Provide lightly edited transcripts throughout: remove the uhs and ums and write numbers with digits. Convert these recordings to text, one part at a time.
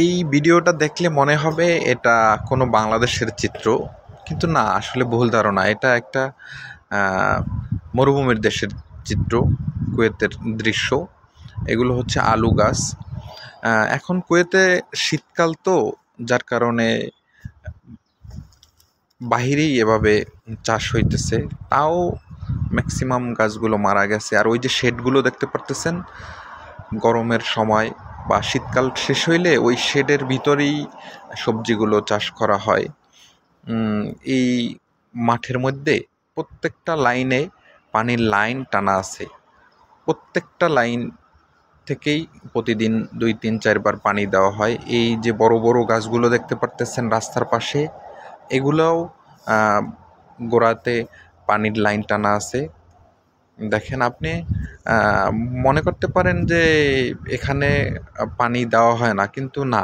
এই ভিডিওটা দেখলে মনে হবে এটা কোনো বাংলাদেশের চিত্র, কিন্তু না, আসলে ভুল ধারণা। এটা একটা আহ, মরুভূমির দেশের চিত্র, কুয়েতের দৃশ্য। এগুলো হচ্ছে আলু গাছ। এখন কুয়েতে শীতকাল তো, যার কারণে বাহিরেই এভাবে চাষ হইতেছে। তাও ম্যাক্সিমাম গাছগুলো মারা গেছে। আর ওই যে শেডগুলো দেখতে পারতেছেন, গরমের সময় বা শীতকাল শেষ হইলে ওই শেডের ভিতরেই সবজিগুলো চাষ করা হয়। এই মাঠের মধ্যে প্রত্যেকটা লাইনে পানির লাইন টানা আছে। প্রত্যেকটা লাইন থেকেই প্রতিদিন 2-3-4 বার পানি দেওয়া হয়। এই যে বড় বড় গাছগুলো দেখতে পারতেছেন রাস্তার পাশে, এগুলোও আহ, গোড়াতে পানির লাইন টানা আছে। দেখেন আপনি, আহ, মনে করতে পারেন যে এখানে পানি দেওয়া হয় না, কিন্তু না,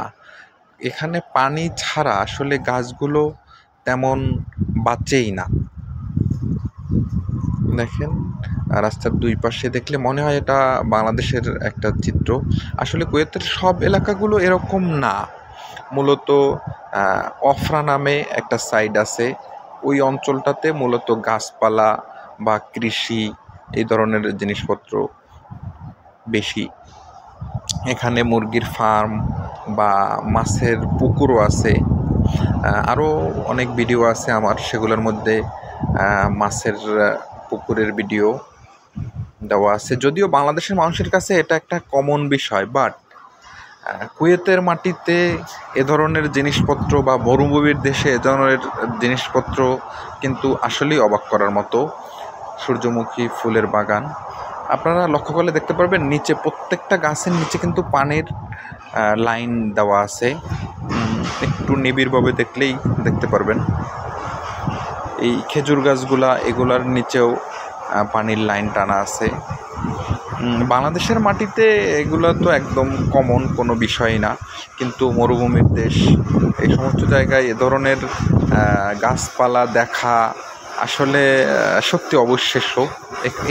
এখানে পানি ছাড়া আসলে গাছগুলো তেমন বাঁচেই না। দেখেন, রাস্তার দুই পাশে দেখলে মনে হয় এটা বাংলাদেশের একটা চিত্র। আসলে কুয়েতের সব এলাকাগুলো এরকম না। মূলত অফরা নামে একটা সাইড আছে, ওই অঞ্চলটাতে মূলত গাছপালা বা কৃষি এই ধরনের জিনিসপত্র বেশি। এখানে মুরগির ফার্ম বা মাছের পুকুরও আছে। আরও অনেক ভিডিও আছে আমার, সেগুলোর মধ্যে মাছের পুকুরের ভিডিও দেওয়া আছে। যদিও বাংলাদেশের মানুষের কাছে এটা একটা কমন বিষয়, বাট কুয়েতের মাটিতে এ ধরনের জিনিসপত্র বা মরুভূমির দেশে এ ধরনের জিনিসপত্র কিন্তু আসলেই অবাক করার মতো। সূর্যমুখী ফুলের বাগান, আপনারা লক্ষ্য করলে দেখতে পারবেন নিচে প্রত্যেকটা গাছের নিচে কিন্তু পানির লাইন দেওয়া আছে। একটু নিবিড়ভাবে দেখলেই দেখতে পারবেন। এই খেজুর গাছগুলা, এগুলার নিচেও পানির লাইন টানা আছে। বাংলাদেশের মাটিতে এগুলো তো একদম কমন কোনো বিষয়ই না, কিন্তু মরুভূমির দেশ, এই সমস্ত জায়গায় এ ধরনের গাছপালা দেখা আসলে সত্যি অবিশ্বাস্য।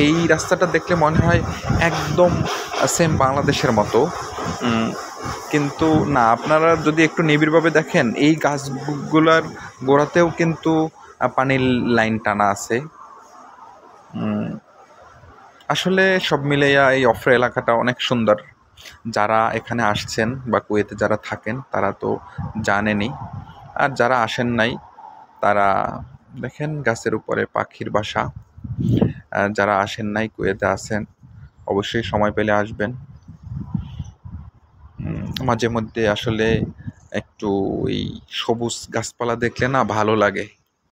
এই রাস্তাটা দেখলে মনে হয় একদম সেম বাংলাদেশের মতো, কিন্তু না, আপনারা যদি একটু নিবিড়ভাবে দেখেন এই গাছগুলার গোড়াতেও কিন্তু পানির লাইন টানা আছে। আসলে সব মিলাইয়া এই অফরা এলাকাটা অনেক সুন্দর। যারা এখানে আসছেন বা কুয়েতে যারা থাকেন তারা তো জানেনই, আর যারা আসেন নাই তারা দেখেন গাছের উপরে পাখির বাসা। যারা আসেন নাই, কুয়েতে আছেন, অবশ্যই সময় পেলে আসবেন। মাঝে মধ্যে আসলে একটু এই সবুজ গাছপালা দেখলে না ভালো লাগে।